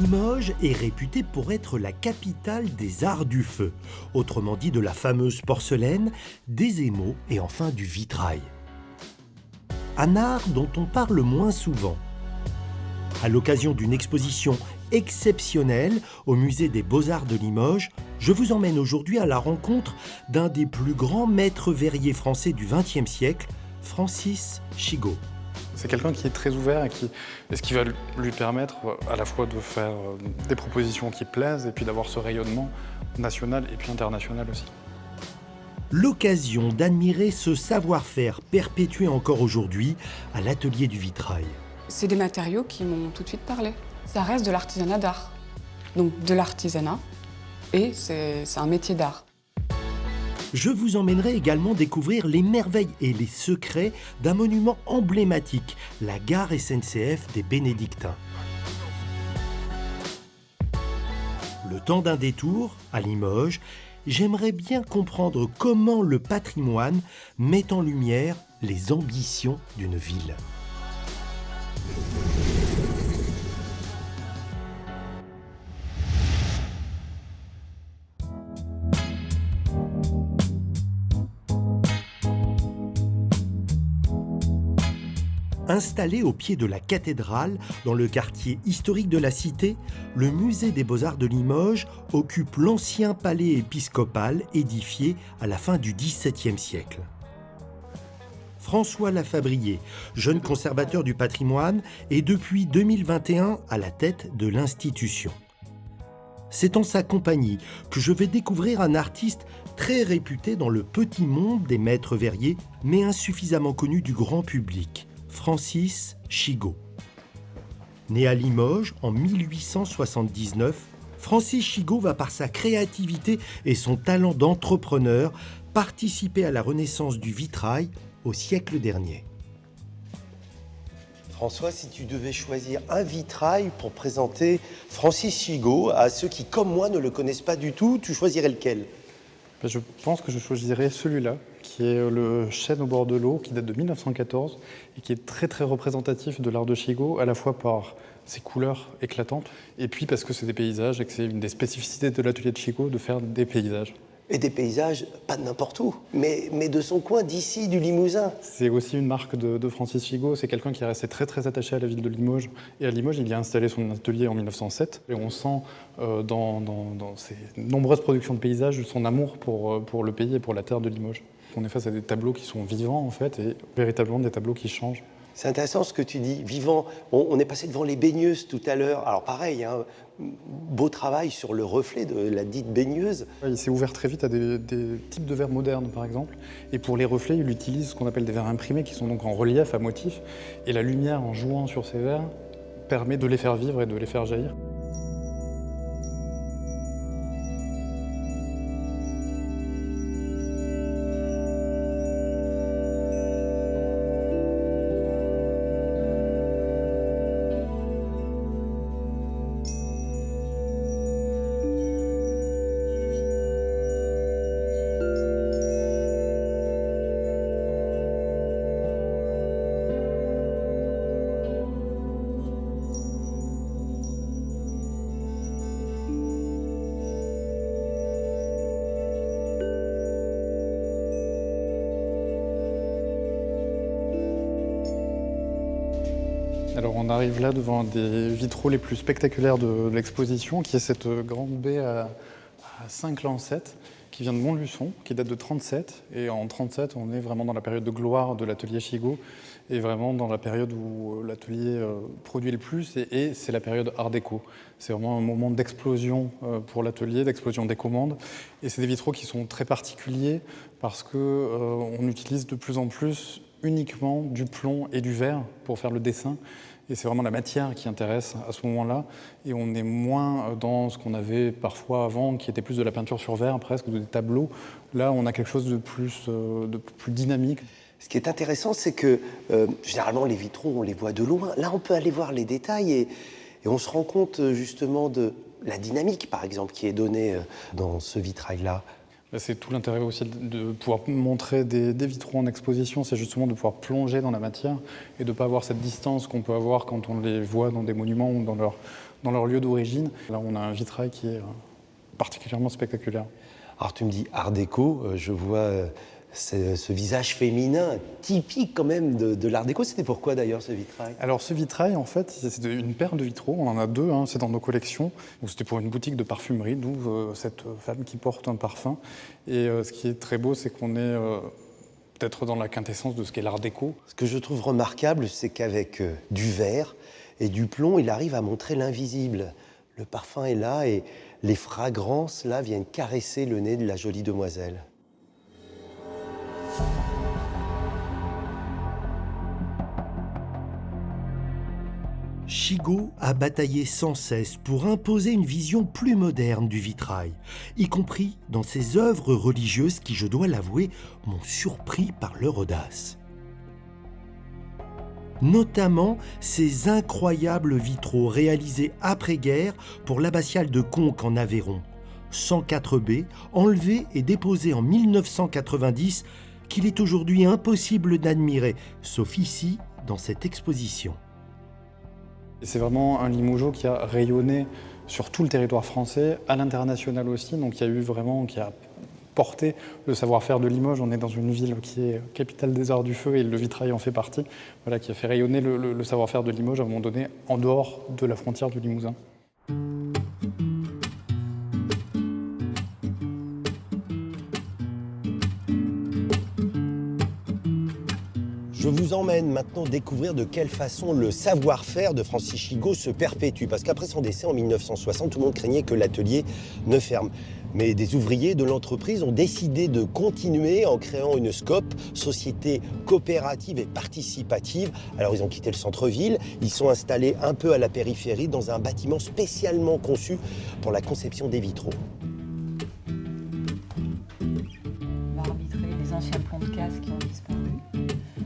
Limoges est réputée pour être la capitale des arts du feu, autrement dit de la fameuse porcelaine, des émaux et enfin du vitrail. Un art dont on parle moins souvent. À l'occasion d'une exposition exceptionnelle au musée des Beaux-Arts de Limoges, je vous emmène aujourd'hui à la rencontre d'un des plus grands maîtres verriers français du XXe siècle, Francis Chigot. C'est quelqu'un qui est très ouvert et ce qui va lui permettre à la fois de faire des propositions qui plaisent et puis d'avoir ce rayonnement national et puis international aussi. L'occasion d'admirer ce savoir-faire perpétué encore aujourd'hui à l'atelier du vitrail. C'est des matériaux qui m'ont tout de suite parlé. Ça reste de l'artisanat d'art. Donc de l'artisanat, et c'est un métier d'art. Je vous emmènerai également découvrir les merveilles et les secrets d'un monument emblématique, la gare SNCF des Bénédictins. Le temps d'un détour, à Limoges, j'aimerais bien comprendre comment le patrimoine met en lumière les ambitions d'une ville. Installé au pied de la cathédrale, dans le quartier historique de la cité, le musée des Beaux-Arts de Limoges occupe l'ancien palais épiscopal édifié à la fin du XVIIe siècle. François Lafabrier, jeune conservateur du patrimoine, est depuis 2021 à la tête de l'institution. C'est en sa compagnie que je vais découvrir un artiste très réputé dans le petit monde des maîtres verriers, mais insuffisamment connu du grand public. Francis Chigot. Né à Limoges en 1879, Francis Chigot va par sa créativité et son talent d'entrepreneur participer à la renaissance du vitrail au siècle dernier. François, si tu devais choisir un vitrail pour présenter Francis Chigot à ceux qui, comme moi, ne le connaissent pas du tout, tu choisirais lequel ? Je pense que je choisirais celui-là, qui est le chêne au bord de l'eau, qui date de 1914 et qui est très très représentatif de l'art de Chigot, à la fois par ses couleurs éclatantes et puis parce que c'est des paysages et que c'est une des spécificités de l'atelier de Chigot de faire des paysages. Et des paysages, pas de n'importe où, mais de son coin, d'ici, du Limousin. C'est aussi une marque de Francis Chigot. C'est quelqu'un qui est resté très très attaché à la ville de Limoges. Et à Limoges, il y a installé son atelier en 1907. Et on sent dans ses nombreuses productions de paysages son amour pour le pays et pour la terre de Limoges. On est face à des tableaux qui sont vivants en fait, et véritablement des tableaux qui changent. C'est intéressant ce que tu dis, vivant. On est passé devant les baigneuses tout à l'heure. Alors pareil, hein, beau travail sur le reflet de la dite baigneuse. Il s'est ouvert très vite à des types de verres modernes, par exemple. Et pour les reflets, il utilise ce qu'on appelle des verres imprimés, qui sont donc en relief, à motif. Et la lumière, en jouant sur ces verres, permet de les faire vivre et de les faire jaillir. Alors on arrive là devant des vitraux les plus spectaculaires de l'exposition, qui est cette grande baie à 5 lancettes, qui vient de Montluçon, qui date de 1937. Et en 1937, on est vraiment dans la période de gloire de l'atelier Chigot, et vraiment dans la période où l'atelier produit le plus, et c'est la période Art déco. C'est vraiment un moment d'explosion pour l'atelier, d'explosion des commandes. Et c'est des vitraux qui sont très particuliers, parce qu'on utilise de plus en plus uniquement du plomb et du verre pour faire le dessin. Et c'est vraiment la matière qui intéresse à ce moment-là. Et on est moins dans ce qu'on avait parfois avant, qui était plus de la peinture sur verre, presque, des tableaux. Là, on a quelque chose de plus dynamique. Ce qui est intéressant, c'est que généralement, les vitraux, on les voit de loin. Là, on peut aller voir les détails et on se rend compte justement de la dynamique, par exemple, qui est donnée dans ce vitrail-là. C'est tout l'intérêt aussi de pouvoir montrer des vitraux en exposition, c'est justement de pouvoir plonger dans la matière et de ne pas avoir cette distance qu'on peut avoir quand on les voit dans des monuments ou dans leur lieu d'origine. Là, on a un vitrail qui est particulièrement spectaculaire. Alors tu me dis art déco, je vois ce visage féminin typique quand même de l'art déco. C'était pourquoi d'ailleurs ce vitrail? Alors ce vitrail, en fait, c'est une paire de vitraux, on en a deux, hein, c'est dans nos collections. C'était pour une boutique de parfumerie, d'où cette femme qui porte un parfum. Et ce qui est très beau, c'est qu'on est peut-être dans la quintessence de ce qu'est l'art déco. Ce que je trouve remarquable, c'est qu'avec du verre et du plomb, il arrive à montrer l'invisible. Le parfum est là et les fragrances là viennent caresser le nez de la jolie demoiselle. Chigot a bataillé sans cesse pour imposer une vision plus moderne du vitrail, y compris dans ses œuvres religieuses qui, je dois l'avouer, m'ont surpris par leur audace. Notamment ces incroyables vitraux réalisés après-guerre pour l'abbatiale de Conques en Aveyron, 104B, enlevés et déposés en 1990, qu'il est aujourd'hui impossible d'admirer, sauf ici, dans cette exposition. C'est vraiment un Limougeot qui a rayonné sur tout le territoire français, à l'international aussi, donc qui a porté le savoir-faire de Limoges. On est dans une ville qui est capitale des arts du feu et le vitrail en fait partie, voilà, qui a fait rayonner le savoir-faire de Limoges à un moment donné, en dehors de la frontière du Limousin. Je vous emmène maintenant découvrir de quelle façon le savoir-faire de Francis Chigot se perpétue. Parce qu'après son décès en 1960, tout le monde craignait que l'atelier ne ferme. Mais des ouvriers de l'entreprise ont décidé de continuer en créant une SCOP, Société Coopérative et Participative. Alors ils ont quitté le centre-ville, ils sont installés un peu à la périphérie dans un bâtiment spécialement conçu pour la conception des vitraux. On va arbitrer les anciens plans de casse qui ont disparu.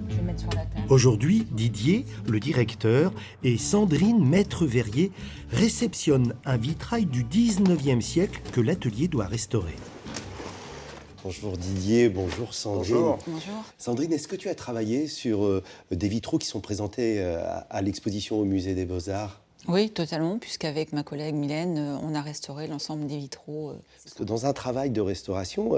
Je vais mettre sur la table. Aujourd'hui, Didier, le directeur, et Sandrine, maître verrier, réceptionnent un vitrail du 19e siècle que l'atelier doit restaurer. Bonjour Didier, bonjour Sandrine. Bonjour. Bonjour. Sandrine, est-ce que tu as travaillé sur des vitraux qui sont présentés à l'exposition au Musée des Beaux-Arts ? Oui, totalement, puisqu'avec ma collègue Mylène, on a restauré l'ensemble des vitraux. Parce que dans un travail de restauration,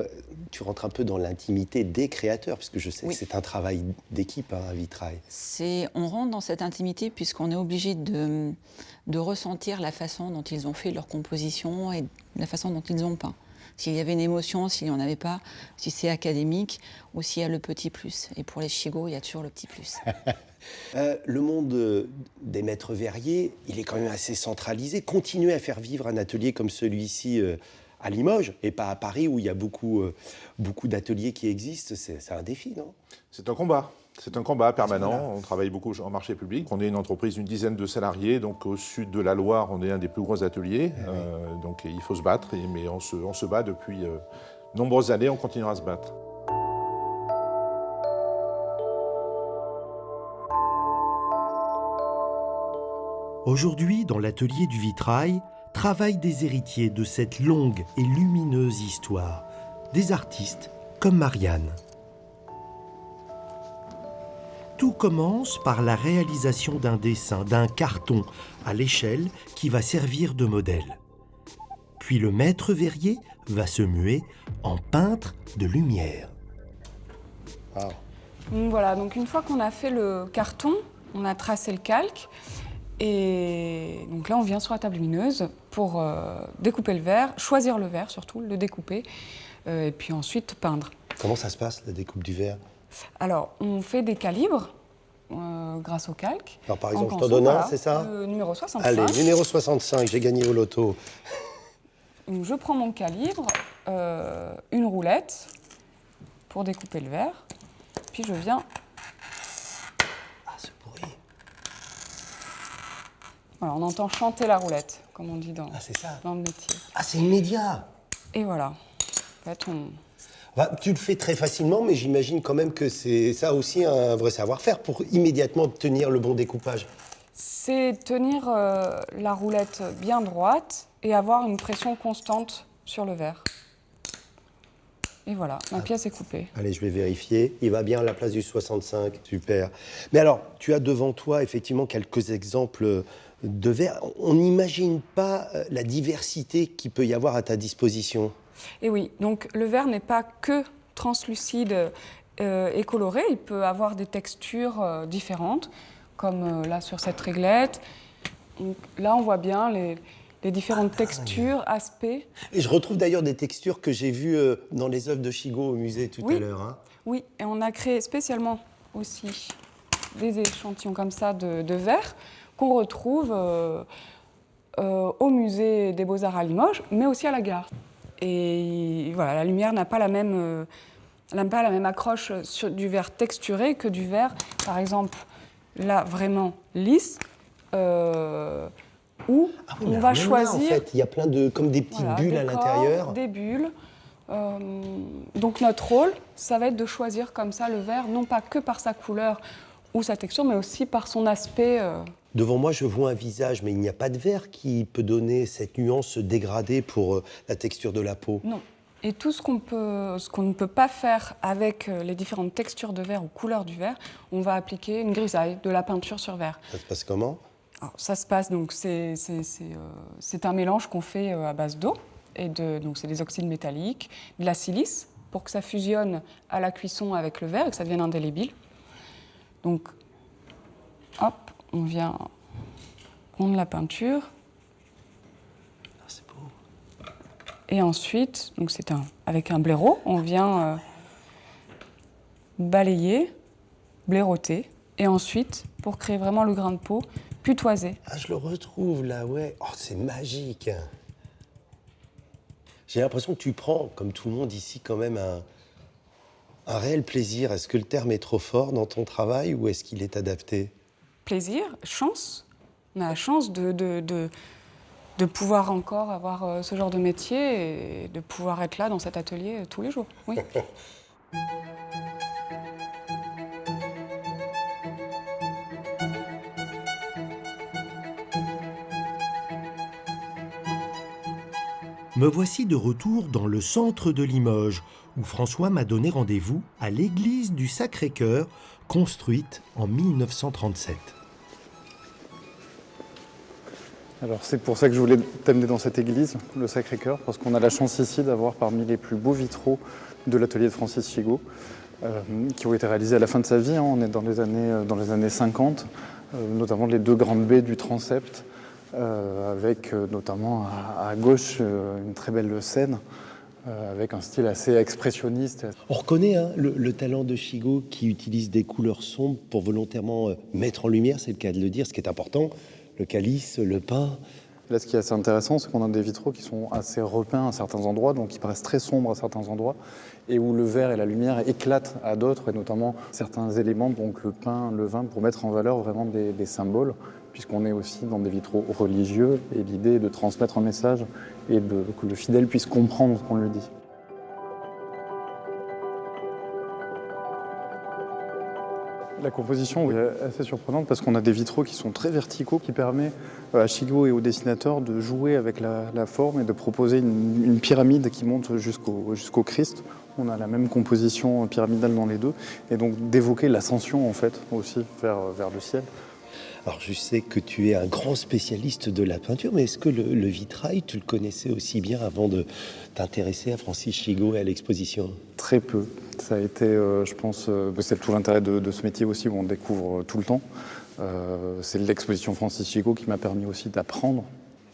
tu rentres un peu dans l'intimité des créateurs, puisque je sais Oui. que c'est un travail d'équipe, un vitrail. On rentre dans cette intimité puisqu'on est obligé de ressentir la façon dont ils ont fait leur composition et la façon dont ils ont peint. S'il y avait une émotion, s'il n'y en avait pas, si c'est académique ou s'il y a le petit plus. Et pour les Chigot, il y a toujours le petit plus. Le monde des maîtres verriers, il est quand même assez centralisé. Continuer à faire vivre un atelier comme celui-ci à Limoges, et pas à Paris où il y a beaucoup d'ateliers qui existent, c'est un défi, non ? C'est un combat. C'est un combat permanent. On travaille beaucoup en marché public. On est une entreprise d'une dizaine de salariés. Donc au sud de la Loire, on est un des plus gros ateliers. Donc il faut se battre. Mais on se bat depuis nombreuses années. On continuera à se battre. Aujourd'hui, dans l'atelier du vitrail, travaillent des héritiers de cette longue et lumineuse histoire, des artistes comme Marianne. Tout commence par la réalisation d'un dessin, d'un carton à l'échelle qui va servir de modèle. Puis le maître verrier va se muer en peintre de lumière. Wow. Donc voilà, donc une fois qu'on a fait le carton, on a tracé le calque. Et donc là, on vient sur la table lumineuse pour découper le verre, choisir le verre surtout, le découper, et puis ensuite peindre. Comment ça se passe, la découpe du verre ? Alors, on fait des calibres grâce au calque. Alors par exemple, En je t'en canson, donne un, voilà, c'est ça ? le numéro 65. Allez, numéro 65, j'ai gagné au loto. Donc, je prends mon calibre, une roulette pour découper le verre, puis je viens... Ah, ce bruit. Voilà, on entend chanter la roulette, comme on dit dans Ah, c'est ça. le métier. Ah, c'est immédiat. Et voilà. En fait, Bah, tu le fais très facilement, mais j'imagine quand même que c'est ça aussi un vrai savoir-faire pour immédiatement obtenir le bon découpage. C'est tenir la roulette bien droite et avoir une pression constante sur le verre. Et voilà, ma pièce est coupée. Allez, je vais vérifier. Il va bien à la place du 65. Super. Mais alors, tu as devant toi effectivement quelques exemples de verre. On n'imagine pas la diversité qu'il peut y avoir à ta disposition. Et oui, donc le verre n'est pas que translucide et coloré, il peut avoir des textures différentes, comme là sur cette réglette. Donc, là, on voit bien les différentes textures, aspects. Et je retrouve d'ailleurs des textures que j'ai vues dans les œuvres de Chigo au musée tout à l'heure. Hein. Oui, et on a créé spécialement aussi des échantillons comme ça de verre qu'on retrouve au musée des Beaux-Arts à Limoges, mais aussi à la gare. Et voilà, la lumière n'a pas la même accroche du verre texturé que du verre, par exemple, là, vraiment lisse, où on va choisir... Là, en fait, il y a plein de, comme des petites bulles à l'intérieur. Des bulles. Donc notre rôle, ça va être de choisir comme ça le verre, non pas que par sa couleur ou sa texture, mais aussi par son aspect. Devant moi, je vois un visage, mais il n'y a pas de verre qui peut donner cette nuance dégradée pour la texture de la peau. Non. Et tout ce qu'on ne peut pas faire avec les différentes textures de verre ou couleurs du verre, on va appliquer une grisaille, de la peinture sur verre. Ça se passe comment ? Alors, ça se passe, donc c'est un mélange qu'on fait à base d'eau, donc c'est des oxydes métalliques, de la silice, pour que ça fusionne à la cuisson avec le verre et que ça devienne indélébile. Donc, hop, on vient prendre la peinture. Ah, c'est beau. Et ensuite, donc avec un blaireau, on vient balayer, blaireauter. Et ensuite, pour créer vraiment le grain de peau, putoiser. Ah, je le retrouve là, ouais. Oh, c'est magique. J'ai l'impression que tu prends, comme tout le monde ici, quand même un réel plaisir. Est-ce que le terme est trop fort dans ton travail ou est-ce qu'il est adapté ? Plaisir, chance. On a la chance de pouvoir encore avoir ce genre de métier et de pouvoir être là dans cet atelier tous les jours. Oui. Me voici de retour dans le centre de Limoges, où François m'a donné rendez-vous à l'église du Sacré-Cœur, construite en 1937. Alors c'est pour ça que je voulais t'amener dans cette église, le Sacré-Cœur, parce qu'on a la chance ici d'avoir parmi les plus beaux vitraux de l'atelier de Francis Chigo, qui ont été réalisés à la fin de sa vie. Hein. On est dans les années 50, notamment les deux grandes baies du transept, avec notamment à gauche une très belle scène, avec un style assez expressionniste. On reconnaît le talent de Chigo qui utilise des couleurs sombres pour volontairement mettre en lumière, c'est le cas de le dire, ce qui est important, le calice, le pain. Là, ce qui est assez intéressant, c'est qu'on a des vitraux qui sont assez repeints à certains endroits, donc qui paraissent très sombres à certains endroits, et où le verre et la lumière éclatent à d'autres, et notamment certains éléments, donc le pain, le vin, pour mettre en valeur vraiment des symboles, puisqu'on est aussi dans des vitraux religieux, et l'idée est de transmettre un message et que le fidèle puisse comprendre ce qu'on lui dit. La composition est assez surprenante parce qu'on a des vitraux qui sont très verticaux, qui permet à Chigo et au dessinateur de jouer avec la forme et de proposer une pyramide qui monte jusqu'au Christ. On a la même composition pyramidale dans les deux, et donc d'évoquer l'ascension en fait aussi vers le ciel. Alors je sais que tu es un grand spécialiste de la peinture, mais est-ce que le vitrail, tu le connaissais aussi bien avant de t'intéresser à Francis Chigo et à l'exposition ? Très peu. Ça a été, je pense, c'est tout l'intérêt de ce métier aussi où on découvre tout le temps. C'est l'exposition Francis Chigo qui m'a permis aussi d'apprendre.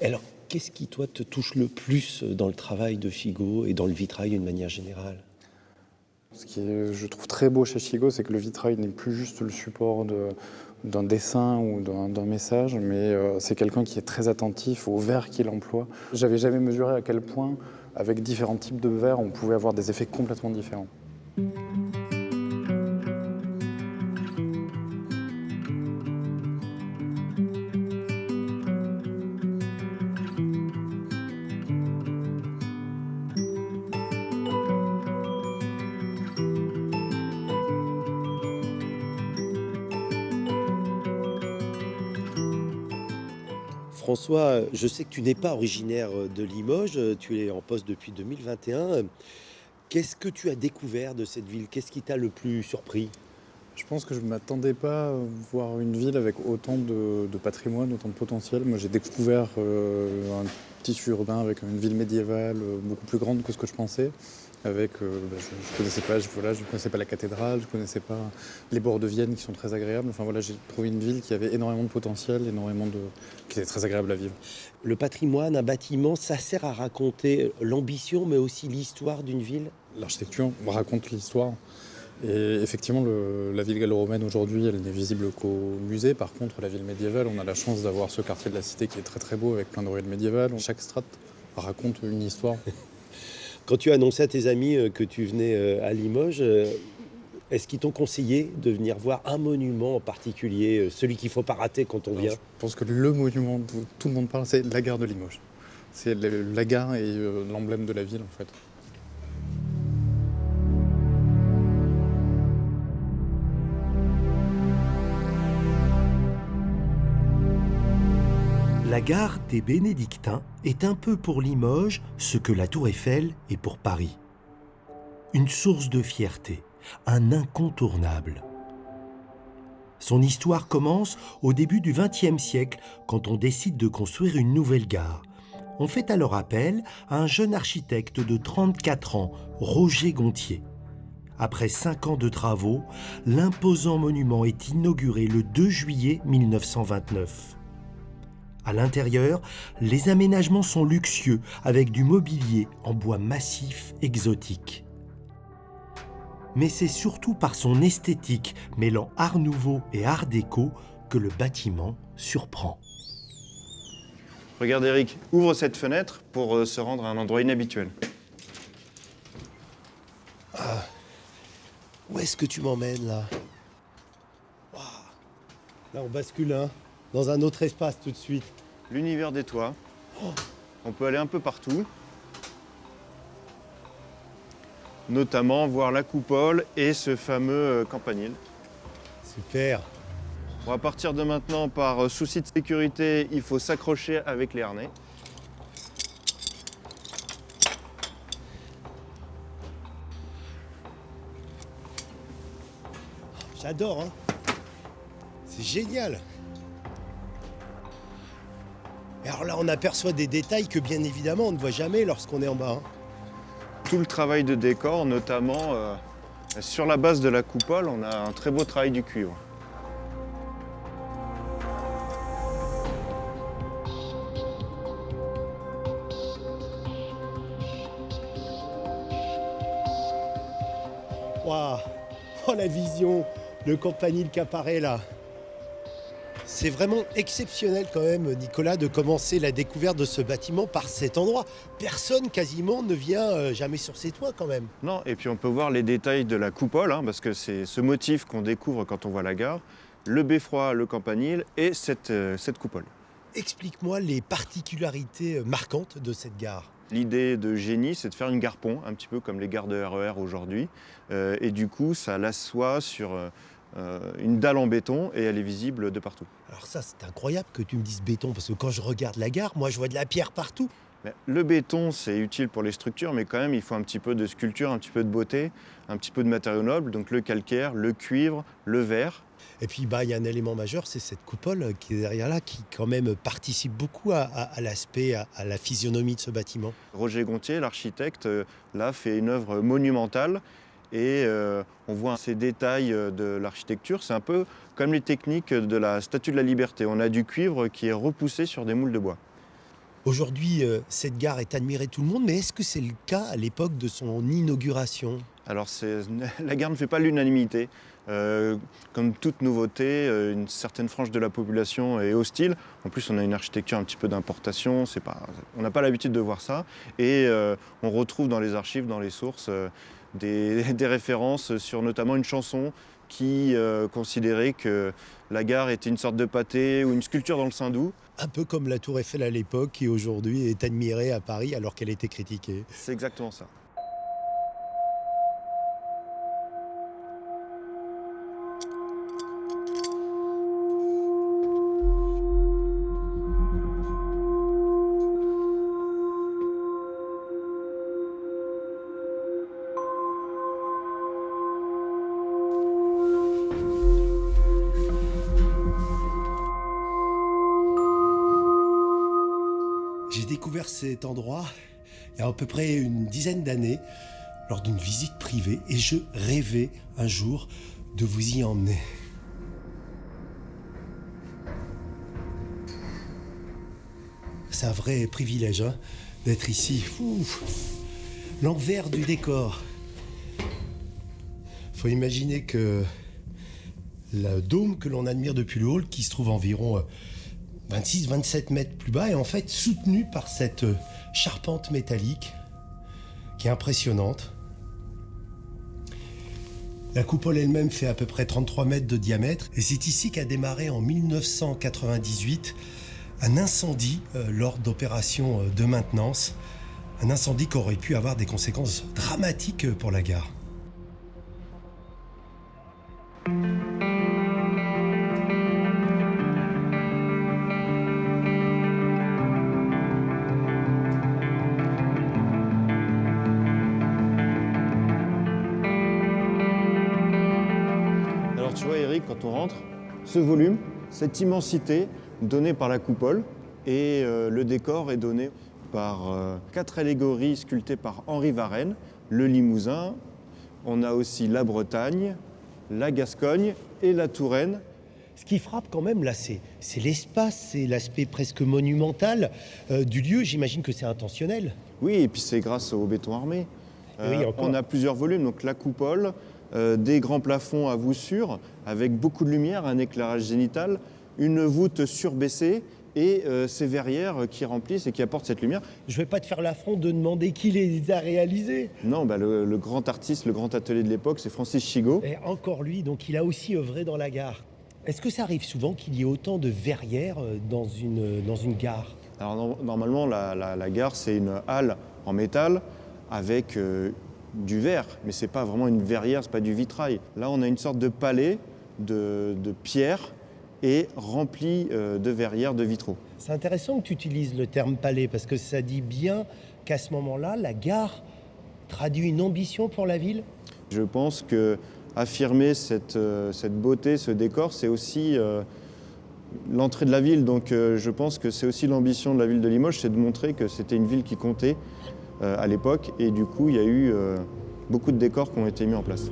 Alors, qu'est-ce qui, toi, te touche le plus dans le travail de Chigo et dans le vitrail d'une manière générale ? Ce qui est, je trouve, très beau chez Chigo, c'est que le vitrail n'est plus juste le support d'un dessin ou d'un message, mais c'est quelqu'un qui est très attentif au verre qu'il emploie. J'avais jamais mesuré à quel point, avec différents types de verres, on pouvait avoir des effets complètement différents. François, je sais que tu n'es pas originaire de Limoges, tu es en poste depuis 2021. Qu'est-ce que tu as découvert de cette ville? Qu'est-ce qui t'a le plus surpris? Je pense que je ne m'attendais pas à voir une ville avec autant de patrimoine, autant de potentiel. Moi, j'ai découvert un tissu urbain avec une ville médiévale beaucoup plus grande que ce que je pensais. Avec, je ne connaissais pas, je connaissais pas la cathédrale, je ne connaissais pas les bords de Vienne qui sont très agréables. Enfin voilà, j'ai trouvé une ville qui avait énormément de potentiel, qui était très agréable à vivre. Le patrimoine, un bâtiment, ça sert à raconter l'ambition, mais aussi l'histoire d'une ville? L'architecture raconte l'histoire. Et effectivement, la ville gallo-romaine aujourd'hui, elle n'est visible qu'au musée. Par contre, la ville médiévale, on a la chance d'avoir ce quartier de la cité qui est très très beau avec plein de ruelles médiévales. Chaque strate raconte une histoire. Quand tu as annoncé à tes amis que tu venais à Limoges, est-ce qu'ils t'ont conseillé de venir voir un monument en particulier, celui qu'il ne faut pas rater quand on vient? Je pense que le monument dont tout le monde parle, c'est la gare de Limoges. C'est la gare et l'emblème de la ville en fait. La gare des Bénédictins est un peu pour Limoges ce que la Tour Eiffel est pour Paris. Une source de fierté, un incontournable. Son histoire commence au début du XXe siècle quand on décide de construire une nouvelle gare. On fait alors appel à un jeune architecte de 34 ans, Roger Gontier. Après 5 ans de travaux, l'imposant monument est inauguré le 2 juillet 1929. À l'intérieur, les aménagements sont luxueux avec du mobilier en bois massif exotique. Mais c'est surtout par son esthétique mêlant art nouveau et art déco que le bâtiment surprend. Regarde Eric, ouvre cette fenêtre pour se rendre à un endroit inhabituel. Où est-ce que tu m'emmènes là? Waouh. Là on bascule dans un autre espace tout de suite. L'univers des toits. On peut aller un peu partout. Notamment voir la coupole et ce fameux campanile. Super. Bon, à partir de maintenant, par souci de sécurité, il faut s'accrocher avec les harnais. J'adore, hein. C'est génial. Et alors là, on aperçoit des détails que bien évidemment on ne voit jamais lorsqu'on est en bas. Tout le travail de décor, notamment sur la base de la coupole, on a un très beau travail du cuivre. Waouh. Oh la vision, le campanile qui apparaît là. C'est vraiment exceptionnel quand même, Nicolas, de commencer la découverte de ce bâtiment par cet endroit. Personne quasiment ne vient jamais sur ces toits quand même. Non, et puis on peut voir les détails de la coupole, parce que c'est ce motif qu'on découvre quand on voit la gare, le beffroi, le campanile et cette coupole. Explique-moi les particularités marquantes de cette gare. L'idée de génie, c'est de faire une gare-pont, un petit peu comme les gares de RER aujourd'hui. Et du coup, ça l'assoit sur une dalle en béton et elle est visible de partout. Alors ça, c'est incroyable que tu me dises béton, parce que quand je regarde la gare, moi je vois de la pierre partout. Mais le béton, c'est utile pour les structures, mais quand même, il faut un petit peu de sculpture, un petit peu de beauté, un petit peu de matériaux nobles, donc le calcaire, le cuivre, le verre. Et puis il y a un élément majeur, c'est cette coupole qui est derrière là, qui quand même participe beaucoup à l'aspect, à la physionomie de ce bâtiment. Roger Gontier, l'architecte, là, fait une œuvre monumentale. Et on voit ces détails de l'architecture, c'est un peu comme les techniques de la Statue de la Liberté. On a du cuivre qui est repoussé sur des moules de bois. Aujourd'hui, cette gare est admirée de tout le monde, mais est-ce que c'est le cas à l'époque de son inauguration? Alors la gare ne fait pas l'unanimité. Comme toute nouveauté, une certaine frange de la population est hostile. En plus, on a une architecture un petit peu d'importation. On n'a pas l'habitude de voir ça. Et on retrouve dans les archives, dans les sources, des références sur notamment une chanson qui considérait que la gare était une sorte de pâté ou une sculpture dans le Saint-Doux. Un peu comme la Tour Eiffel à l'époque, qui aujourd'hui est admirée à Paris alors qu'elle était critiquée. C'est exactement ça. découvert cet endroit il y a à peu près une dizaine d'années, lors d'une visite privée, et je rêvais un jour de vous y emmener. C'est un vrai privilège d'être ici. L'envers du décor. Faut imaginer que le dôme que l'on admire depuis le hall, qui se trouve environ 26-27 mètres plus bas, est en fait soutenu par cette charpente métallique qui est impressionnante. La coupole elle-même fait à peu près 33 mètres de diamètre, et c'est ici qu'a démarré en 1998 un incendie lors d'opérations de maintenance, un incendie qui aurait pu avoir des conséquences dramatiques pour la gare. Alors tu vois Eric, quand on rentre, ce volume, cette immensité donnée par la coupole, et le décor est donné par 4 allégories sculptées par Henri Varenne, le Limousin. On a aussi la Bretagne, la Gascogne et la Touraine. Ce qui frappe quand même là, c'est l'espace, c'est l'aspect presque monumental du lieu. J'imagine que c'est intentionnel. Oui, et puis c'est grâce au béton armé. Oui, encore. On a plusieurs volumes, donc la coupole, des grands plafonds à voussure avec beaucoup de lumière, un éclairage zénital, une voûte surbaissée et ces verrières qui remplissent et qui apportent cette lumière. Je ne vais pas te faire l'affront de demander qui les a réalisés. Non, le grand artiste, le grand atelier de l'époque, c'est Francis Chigot. Et encore lui, donc il a aussi œuvré dans la gare. Est-ce que ça arrive souvent qu'il y ait autant de verrières dans une gare ? Alors normalement, la gare, c'est une halle en métal avec du verre, mais c'est pas vraiment une verrière, c'est pas du vitrail. Là, on a une sorte de palais de pierre et rempli de verrières de vitraux. C'est intéressant que tu utilises le terme palais, parce que ça dit bien qu'à ce moment-là, la gare traduit une ambition pour la ville. Je pense que affirmer cette beauté, ce décor, c'est aussi l'entrée de la ville. Donc je pense que c'est aussi l'ambition de la ville de Limoges, c'est de montrer que c'était une ville qui comptait à l'époque. Et du coup, il y a eu beaucoup de décors qui ont été mis en place.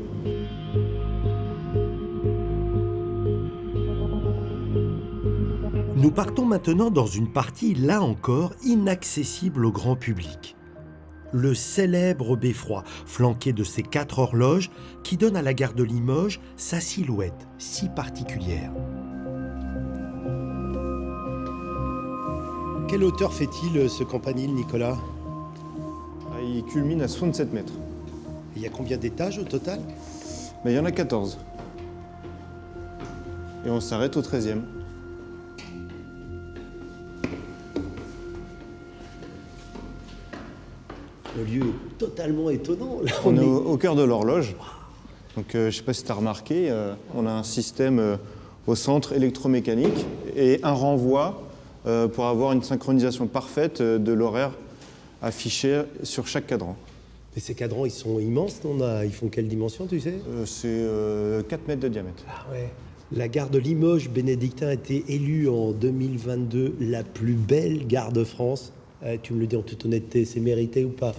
Nous partons maintenant dans une partie, là encore, inaccessible au grand public. Le célèbre beffroi, flanqué de ses 4 horloges, qui donne à la gare de Limoges sa silhouette si particulière. Quelle hauteur fait-il ce campanile, Nicolas ? Il culmine à 67 mètres. Il y a combien d'étages au total ? Mais il y en a 14. Et on s'arrête au 13e. Le lieu est totalement étonnant. Là, On est au cœur de l'horloge. Donc, je ne sais pas si tu as remarqué, on a un système au centre électromécanique et un renvoi pour avoir une synchronisation parfaite de l'horaire affiché sur chaque cadran. Et ces cadrans, ils sont immenses, non ? Ils font quelle dimension, tu sais ? C'est 4 mètres de diamètre. Ah ouais. La gare de Limoges bénédictin a été élue en 2022 la plus belle gare de France. Tu me le dis en toute honnêteté, c'est mérité ou pas ?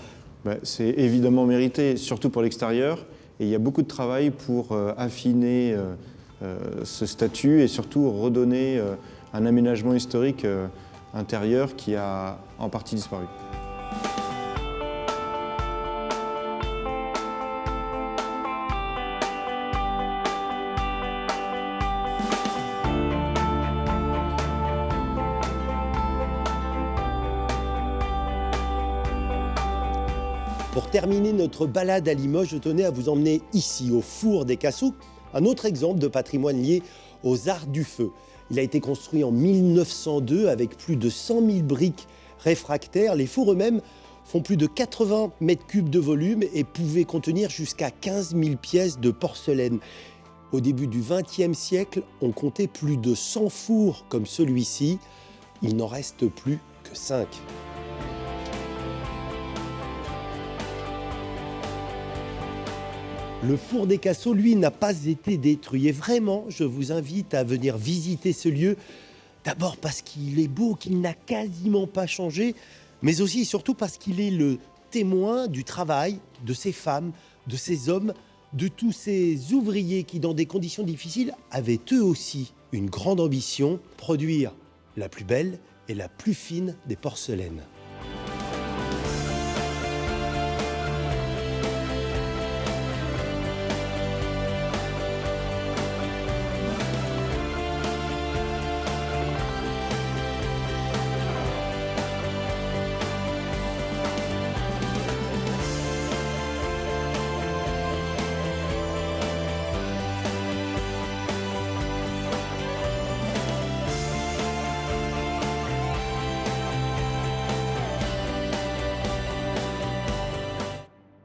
C'est évidemment mérité, surtout pour l'extérieur. Et il y a beaucoup de travail pour affiner ce statut et surtout redonner un aménagement historique intérieur qui a en partie disparu. Pour terminer notre balade à Limoges, je tenais à vous emmener ici, au Four des Cassoux, un autre exemple de patrimoine lié aux arts du feu. Il a été construit en 1902 avec plus de 100 000 briques réfractaires. Les fours eux-mêmes font plus de 80 mètres cubes de volume et pouvaient contenir jusqu'à 15 000 pièces de porcelaine. Au début du XXe siècle, on comptait plus de 100 fours comme celui-ci. Il n'en reste plus que 5. Le Four des Cassoux, lui, n'a pas été détruit. Et vraiment, je vous invite à venir visiter ce lieu. D'abord parce qu'il est beau, qu'il n'a quasiment pas changé. mais aussi et surtout parce qu'il est le témoin du travail de ces femmes, de ces hommes, de tous ces ouvriers qui, dans des conditions difficiles, avaient eux aussi une grande ambition, produire la plus belle et la plus fine des porcelaines.